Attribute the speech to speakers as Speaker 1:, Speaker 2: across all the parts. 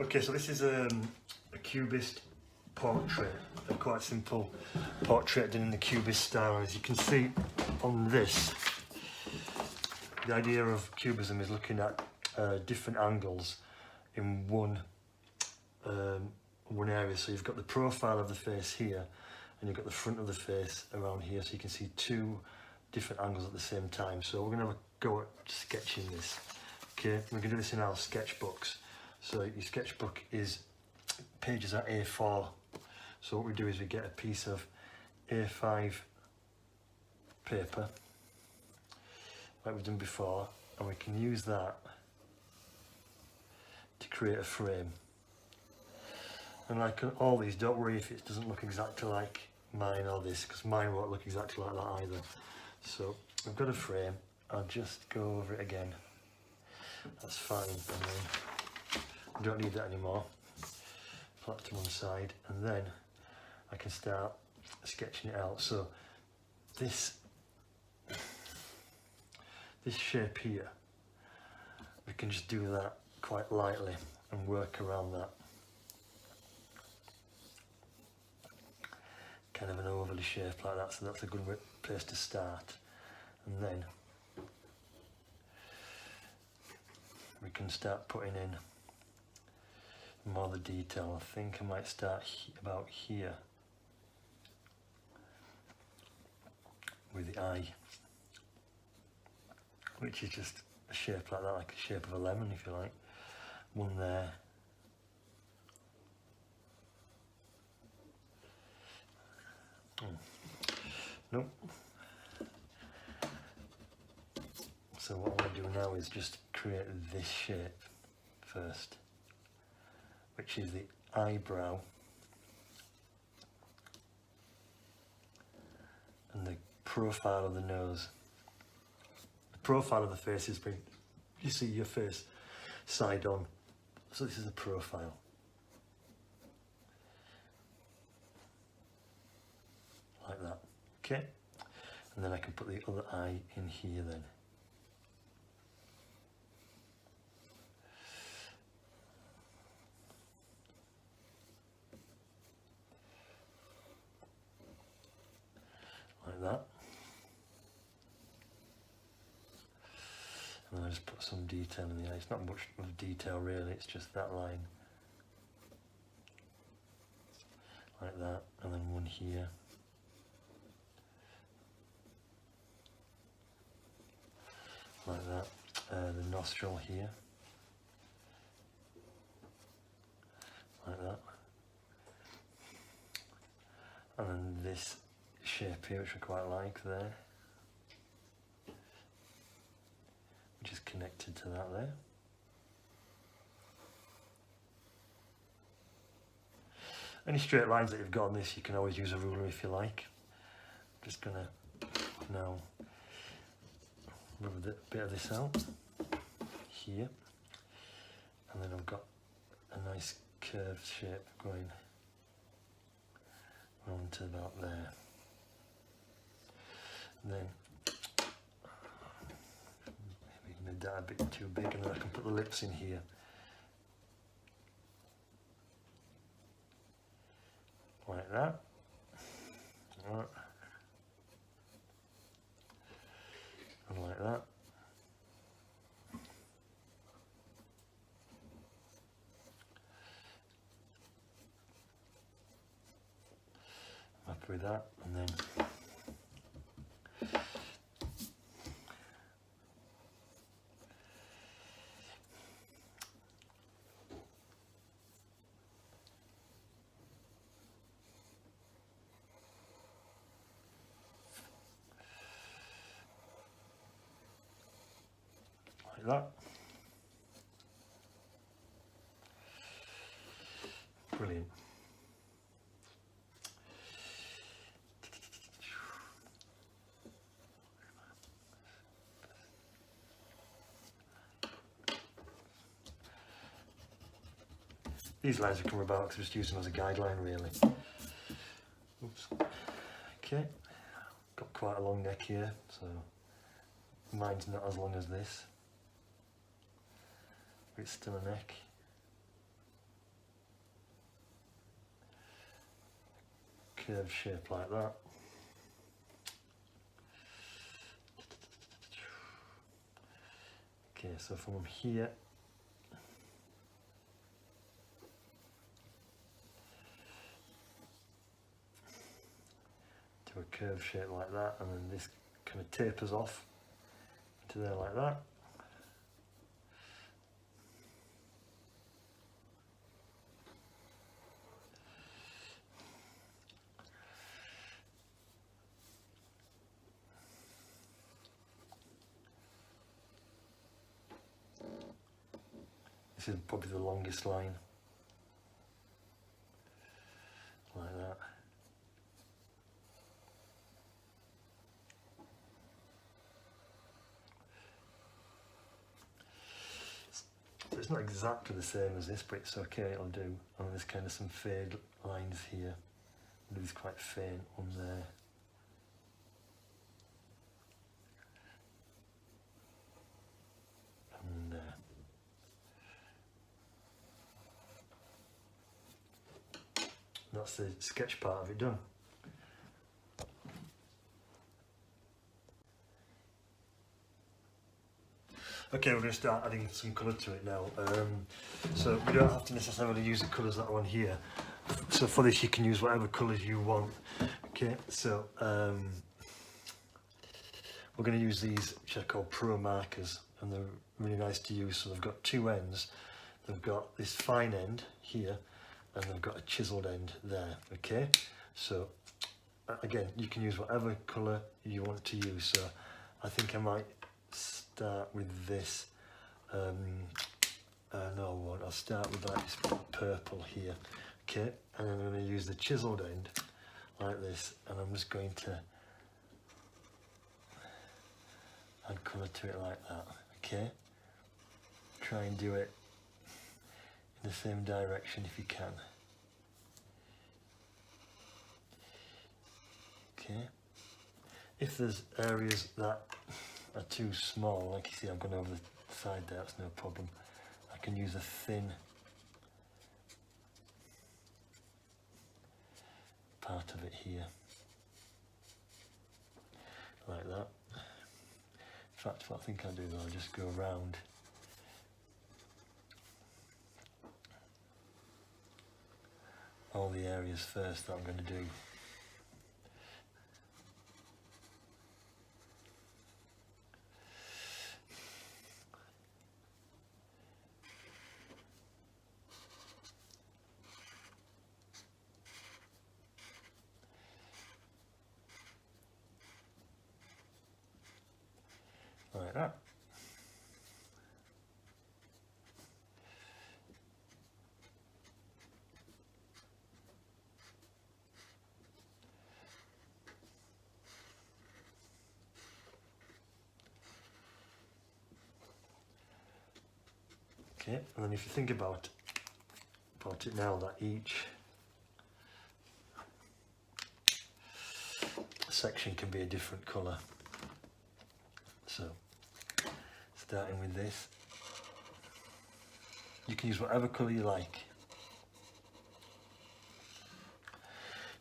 Speaker 1: Okay, so this is a Cubist portrait, a quite simple portrait done in the Cubist style. As you can see on this, the idea of Cubism is looking at different angles in one area. So you've got the profile of the face here, and you've got the front of the face around here, so you can see two different angles at the same time. So we're going to have a go at sketching this. Okay, we're going to do this in our sketchbooks. So your sketchbook is pages at A4. So what we do is we get a piece of A5 paper, like we've done before, and we can use that to create a frame. And like all these, don't worry if it doesn't look exactly like mine or this, because mine won't look exactly like that either. So I've got a frame, I'll just go over it again. That's fine, and then I don't need that anymore. Put that to one side, and then I can start sketching it out. So this shape here, we can just do that quite lightly and work around that. Kind of an overly shape like that, so that's a good place to start. And then we can start putting in more of the detail. I think I might start about here with the eye, which is just a shape like that, like the shape of a lemon if you like. One there. Nope. So what I want to do now is just create this shape first, which is the eyebrow and the profile of the nose. The profile of the face is when you see your face side on. So this is the profile. Like that. Okay. And then I can put the other eye in here then. Like that. And then I just put some detail in the eye. It's not much of detail really, it's just that line. Like that, and then one here. Like that. The nostril here. Like that. And then this shape here, which I quite like there, which is connected to that there. Any straight lines that you've got on this, you can always use a ruler if you like. I'm just going to now rub a bit of this out here, and then I've got a nice curved shape going round to about there. And then maybe made that a bit too big, and then I can put the lips in here. Like that. Right. And like that. I'm happy with that, and then like that. Brilliant. These lines have come about because I just use them as a guideline really. Oops. Okay, got quite a long neck here, so mine's not as long as this. It's still a neck. curved shape like that. Okay, so from here to a curved shape like that, and then this kind of tapers off to there like that. This is probably the longest line, like that. So it's not exactly the same as this, but it's okay, it'll do. And there's kind of some fade lines here. Do this quite faint on there. And that's the sketch part of it done. Okay, we're going to start adding some colour to it now. So we don't have to necessarily use the colours that are on here. So for this you can use whatever colours you want. Okay, so we're going to use these which are called Pro markers, and they're really nice to use. So they've got two ends. They've got this fine end here, and they've got a chiselled end there. Okay, so again, you can use whatever colour you want to use. So I think I might start with this. No, I'll start with like this purple here. Okay, and then I'm going to use the chiselled end like this, and I'm just going to add colour to it like that. Okay, try and do it in the same direction if you can. Okay, if there's areas that are too small, like you see I've gone over the side there, that's no problem. I can use a thin part of it here, like that. In fact, what I think I'll do though, I'll just go around all the areas first that I'm going to do. Like that. Okay, and then if you think about it now, that each section can be a different colour. So, starting with this, you can use whatever colour you like.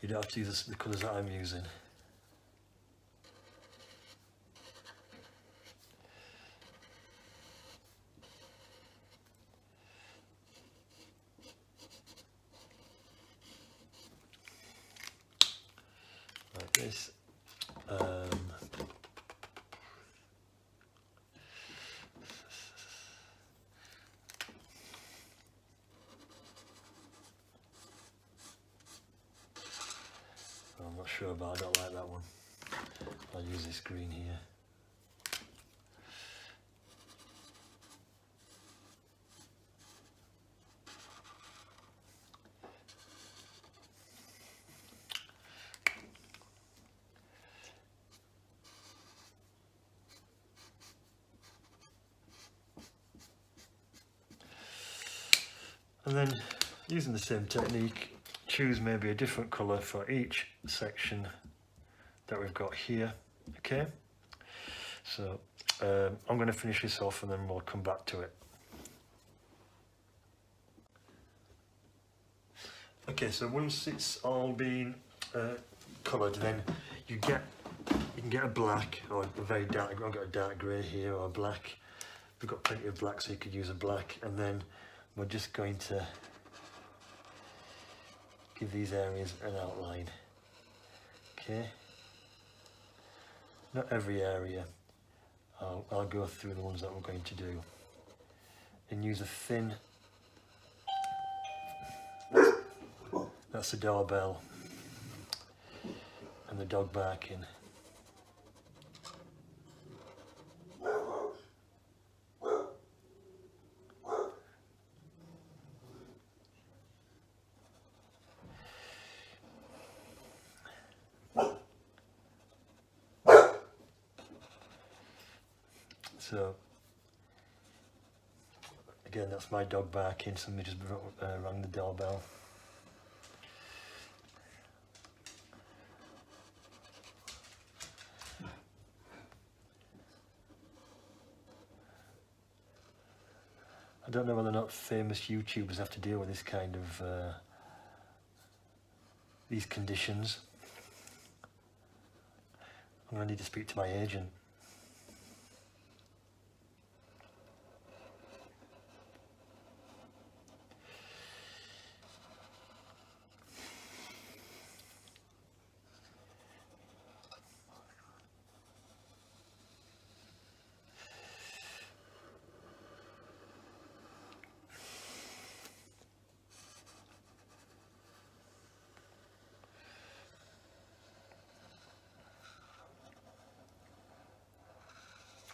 Speaker 1: You don't have to use the colours that I'm using. Like this. I'm not sure, but I don't like that one. I'll use this green here. And then, using the same technique, choose maybe a different colour for each section that we've got here. Okay, so I'm going to finish this off and then we'll come back to it. Okay, so once it's all been coloured, then you can get a black or a very dark. I've got a dark grey here or a black. We've got plenty of black, so you could use a black. And then we're just going to give these areas an outline. Okay. Not every area. I'll go through the ones that we're going to do. And use a thin. That's the doorbell and the dog barking. So again, that's my dog barking. Somebody just rang the doorbell. I don't know whether or not famous YouTubers have to deal with this kind of these conditions. I'm going to need to speak to my agent.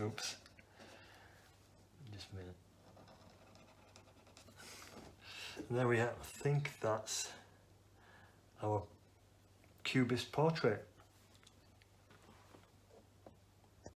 Speaker 1: Oops. Just a minute. And there we have, I think that's our Cubist portrait.